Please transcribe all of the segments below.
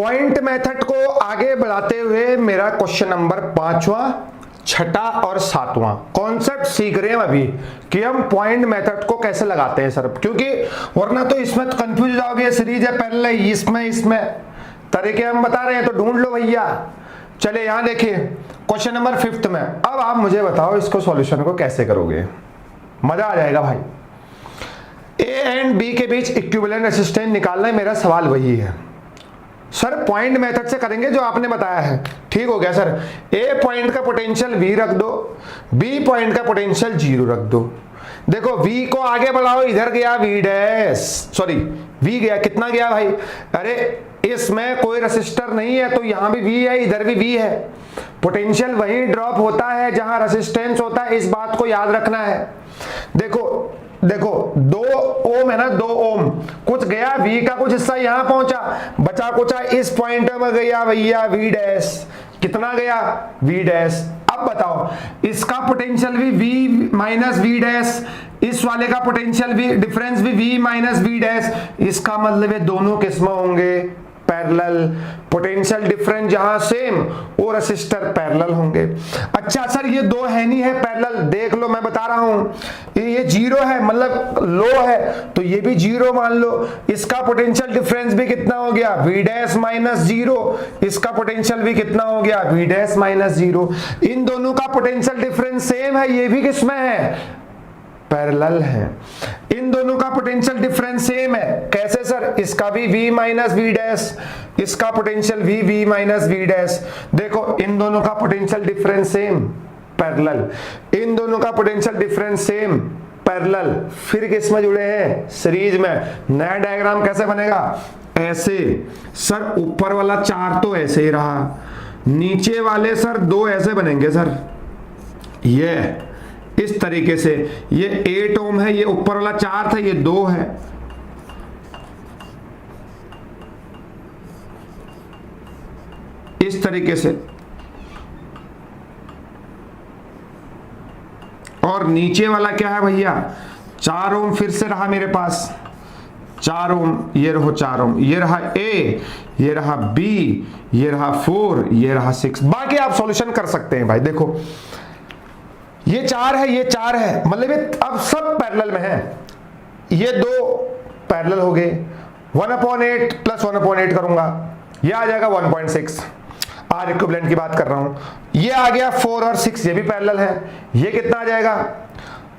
Point method को आगे बढ़ाते हुए मेरा क्वेश्चन नंबर 5वां, 6ठा और 7वां कॉन्सेप्ट सीख रहे हैं अभी कि हम पॉइंट मेथड को कैसे लगाते हैं सर, क्योंकि वरना तो इसमें तो कंफ्यूज जाओगे। सीरीज है पहले इसमें तरीके हम बता रहे हैं तो ढूंढ लो भैया। चले यहां देखिए क्वेश्चन नंबर 5 में। अब आप मुझे बताओ इसको सॉल्यूशन को कैसे करोगे, मजा आ जाएगा भाई। ए एंड बी के बीच इक्विवेलेंट रेजिस्टेंस निकालना है, मेरा सवाल वही है सर। पॉइंट मेथड से करेंगे जो आपने बताया है, ठीक हो गया सर। ए पॉइंट का पोटेंशियल V रख दो, बी पॉइंट का पोटेंशियल 0 रख दो। देखो V को आगे बढ़ाओ, इधर गया V गया, कितना गया भाई? अरे इसमें कोई रेसिस्टर नहीं है तो यहां भी V है, इधर भी V है। पोटेंशियल वहीं ड्रॉप होता है जहां रेसिस्टेंस होता है, इस बात को याद रखना है। देखो 2 ओम है ना, 2 ओम कुछ गया V का, कुछ हिस्सा यहां पहुंचा, बचा कुचा इस पॉइंट में गया भैया V डैश। कितना गया? V dash. अब बताओ इसका पोटेंशियल भी V माइनस V डैश, इस वाले का पोटेंशियल भी डिफरेंस भी V माइनस V डैश। इसका मतलब ये दोनों किसमें होंगे? पैरेलल। पोटेंशियल डिफरेंस जहां सेम और रेसिस्टर पैरेलल होंगे। अच्छा सर ये दो है नहीं है पैरेलल, देख लो मैं बता रहा हूं। ये 0 है मतलब लो है तो ये भी 0 मान लो। इसका पोटेंशियल डिफरेंस भी कितना हो गया? V dash minus 0। इसका पोटेंशियल भी कितना हो गया? V dash minus 0। इन दोनों का पोटेंशियल डिफरेंस सेम है, ये भी किसमें है? पैरेलल है। इन दोनों का पोटेंशियल डिफरेंस सेम है, कैसे सर? इसका भी V माइनस V डैश, इसका potential V minus V dash. देखो इन दोनों का पोटेंशियल डिफरेंस सेम, पैरेलल। इन दोनों का पोटेंशियल डिफरेंस सेम, पैरेलल। फिर किस में जुड़े हैं? सीरीज में। नया डायग्राम कैसे बनेगा? ऐसे सर। ऊपर वाला 4 तो ऐसे ही रहा, नीचे वाले सर 2 ऐसे बनेंगे सर, ये इस तरीके से। ये 8 ओम है, ये ऊपर वाला 4 था, ये 2 है। इस तरीके से। और नीचे वाला क्या है भैया? 4 ओम फिर से रहा मेरे पास, 4 ओम, ये रहो 4 ओम, ये रहा A, ये रहा B, ये रहा 4, ये रहा 6। बाकी आप सॉल्यूशन कर सकते हैं भाई। देखो ये 4 है, ये 4 है, मतलब ये अब सब पैरेलल में है। ये 2 पैरेलल हो गए। 1/8 प्लस 1/8 करूंगा, ये आ जाएगा 1.6। आर इक्विवेलेंट की बात कर रहा हूं। ये आ गया 4 और 6, ये भी पैरेलल है। ये कितना आ जाएगा?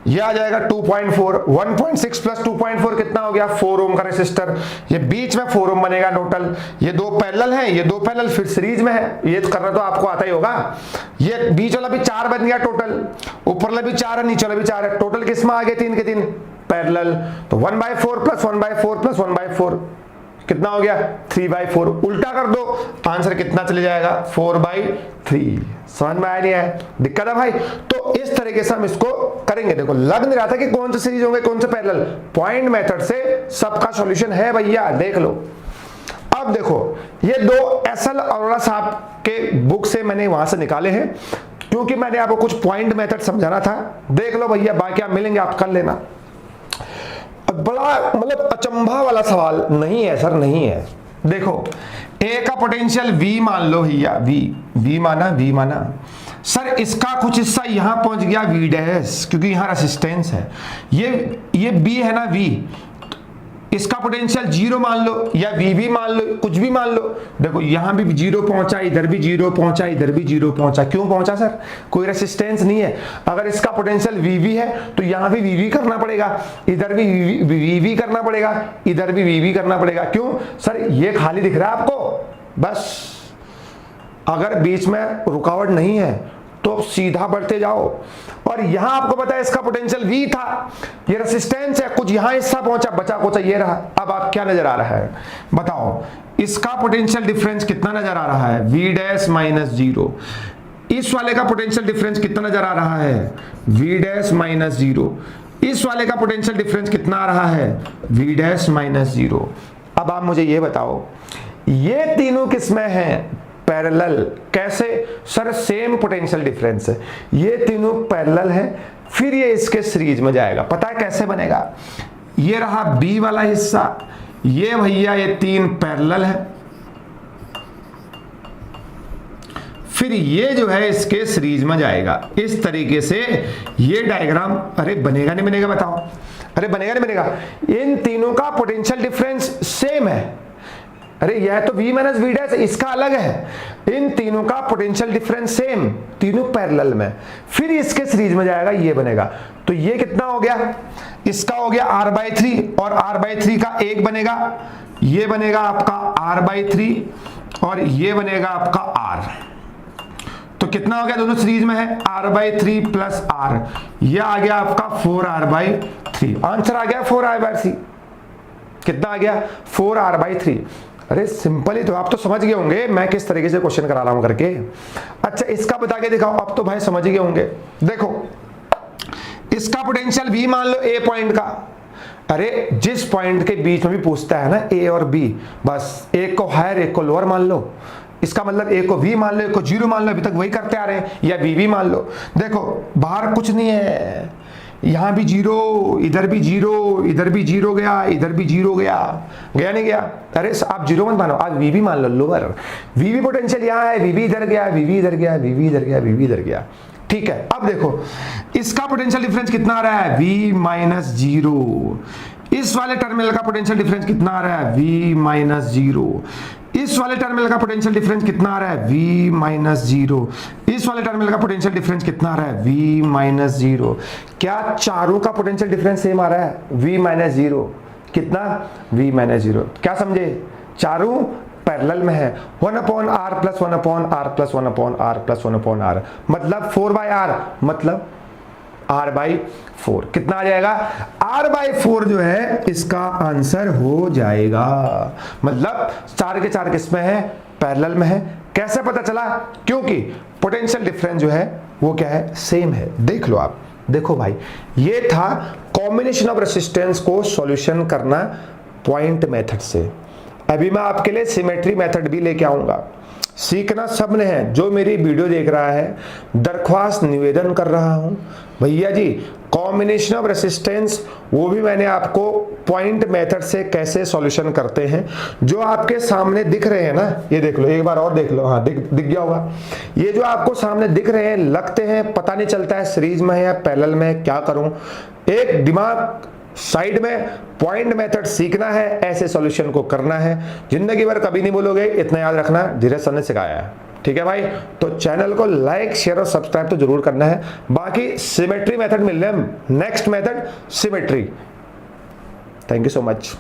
ये आ जाएगा 2.4। 1.6 प्लस 2.4 कितना हो गया? 4 ओम का रेसिस्टर। ये बीच में 4 ओम बनेगा टोटल। ये 2 पैरेलल है, ये 2 पैरेलल फिर सीरीज में है। ये तो करना तो आपको आता ही होगा। ये बीच वाला भी 4 बन गया टोटल, ऊपर वाला भी 4 है, नीचे वाला भी 4 है। टोटल किस में आ गए? 3 के 3 पैरेलल। तो 1/4 प्लस 1/4 प्लस 1/4 कितना हो गया? 3/4। उल्टा कर दो, आंसर कितना चले जाएगा? 4/3। समझ में आया नहीं आया? दिक्कत है भाई? तो इस तरीके से हम इसको करेंगे। देखो लग नहीं रहा था कि कौन से सीरीज होंगे कौन से पैरेलल, पॉइंट मेथड से सबका सॉल्यूशन है भैया, देख लो। अब देखो ये 2 एसएल अरोड़ा साहब के बुक से मैंने वहां से निकाले हैं, क्योंकि मैंने आपको कुछ पॉइंट मेथड समझाना था। देख लो भैया, बाकी आप मिलेंगे आप कर लेना। बड़ा मतलब अचंभा वाला सवाल नहीं है सर, नहीं है। देखो ए का पोटेंशियल V मान लो भैया, V माना सर। इसका कुछ हिस्सा यहां पहुंच गया V डैश, क्योंकि यहां रेसिस्टेंस है। ये B है ना V, इसका पोटेंशियल 0 मान लो या V मान लो, कुछ भी मान लो। देखो यहां भी 0 पहुंचा, इधर भी 0 पहुंचा, इधर भी 0 पहुंचा। क्यों पहुंचा सर? कोई रेसिस्टेंस नहीं है। अगर इसका पोटेंशियल VV है तो यहां भी VV करना पड़ेगा, इधर भी VV करना पड़ेगा, इधर भी VV करना पड़ेगा। क्यों सर? ये खाली दिख रहा है आपको, बस। अगर बीच में रुकावट नहीं है तो सीधा बढ़ते जाओ। और यहां आपको पता है इसका पोटेंशियल V था, ये रेसिस्टेंस है, कुछ यहां हिस्सा पहुंचा, बचा कुचा ये रहा। अब आप क्या नजर आ रहा है बताओ? इसका पोटेंशियल डिफरेंस कितना नजर आ रहा है? V dash minus 0। इस वाले का पोटेंशियल डिफरेंस कितना नजर आ रहा है? V dash minus 0। इस वाले का पोटेंशियल डिफरेंस कितना आ रहा है? V dash minus 0। अब आप मुझे ये बताओ, ये तीनों किसमें हैं? पैरेलल। कैसे सर? सेम पोटेंशियल डिफरेंस है, ये तीनों पैरेलल है। फिर ये इसके सीरीज में जाएगा। पता है कैसे बनेगा? ये रहा B वाला हिस्सा, ये भैया ये 3 पैरेलल है, फिर ये जो है इसके सीरीज में जाएगा। इस तरीके से ये डायग्राम, अरे बनेगा नहीं बनेगा बताओ, अरे बनेगा नहीं बनेगा। इन तीनों का पोटेंशियल डिफरेंस सेम है, अरे यह तो v माइनस वी डैश, इसका अलग है। इन तीनों का पोटेंशियल डिफरेंस सेम, तीनों पैरेलल में, फिर इसके सीरीज में जाएगा, ये बनेगा। तो ये कितना हो गया, इसका हो गया r/3 और r/3 का एक बनेगा, ये बनेगा आपका r/3 और ये बनेगा आपका r। तो कितना हो गया, दोनों सीरीज में है, r/3 प्लस r, ये आ गया आपका 4r/3। आंसर आ गया 4r/3। कितना आ गया, 4r/3। अरे सिंपल ही तो, आप तो समझ गए होंगे मैं किस तरीके से क्वेश्चन करा रहा हूं करके। अच्छा इसका बता के दिखाओ, अब तो भाई समझ गए होंगे। देखो इसका पोटेंशियल v मान लो a पॉइंट का, अरे जिस पॉइंट के बीच में भी पूछता है ना a और b, बस एक को हायर एक को लोअर मान लो। इसका मतलब एक को v मान लो, एक को 0 मान लो, अभी तक वही करते आ रहे हैं, या v मान लो। देखो बाहर कुछ नहीं है, यहां भी 0, इधर भी 0, इधर भी 0 गया, इधर भी 0 गया, गया नहीं गया। अरे आप 0 मत मानो, आप v मान लो लोअर, v पोटेंशियल यहां है, v इधर गया, v इधर गया, v इधर गया, v इधर गया। ठीक है, अब देखो इसका पोटेंशियल डिफरेंस कितना आ रहा है, v माइनस 0। इस वाले टर्मिनल का पोटेंशियल डिफरेंस कितना आ रहा है, v माइनस 0। इस वाले टर्मिनल का पोटेंशियल डिफरेंस कितना आ रहा है, v माइनस 0। इस वाले टर्मिनल का पोटेंशियल डिफरेंस कितना आ रहा है, v माइनस 0। क्या चारों का पोटेंशियल डिफरेंस सेम आ रहा है, v माइनस 0। कितना, v माइनस 0। क्या समझे, चारों पैरेलल में है, 1/r plus 1/r plus 1/r plus 1/r, मतलब 4/r, मतलब r/4। कितना आ जाएगा, r/4 जो है इसका आंसर हो जाएगा। मतलब 4 के 4 किस में है, पैरेलल में है। कैसे पता चला, क्योंकि पोटेंशियल डिफरेंस जो है वो क्या है, सेम है। देख लो आप, देखो भाई ये था कॉम्बिनेशन ऑफ रेसिस्टेंस को सॉल्यूशन करना पॉइंट मेथड से। अभी मैं आपके लिए सिमेट्री मेथड भी लेके आऊंगा। सीखना सबने है, जो मेरी वीडियो देख रहा है दरख्वास्त निवेदन कर रहा हूं, भैया जी कॉम्बिनेशन ऑफ रेसिस्टेंस वो भी मैंने आपको पॉइंट मेथड से कैसे सॉल्यूशन करते हैं, जो आपके सामने दिख रहे हैं ना, ये देख लो एक बार और देख लो, हाँ दिख गया होगा। ये जो आपको सामने दिख रहे हैं, लगते हैं पता नहीं चलता है सीरीज में है या पैरेलल में, क्या करूं। एक दिमाग साइड में, पॉइंट मेथड सीखना है, ऐसे सॉल्यूशन को करना है, जिंदगी भर कभी नहीं भूलोगे, इतना याद रखना, धीरज सर ने सिखाया है। ठीक है भाई, तो चैनल को लाइक शेयर और सब्सक्राइब तो जरूर करना है। बाकी सिमेट्री मेथड मिल रहे हैं, next method symmetry. Thank you so much.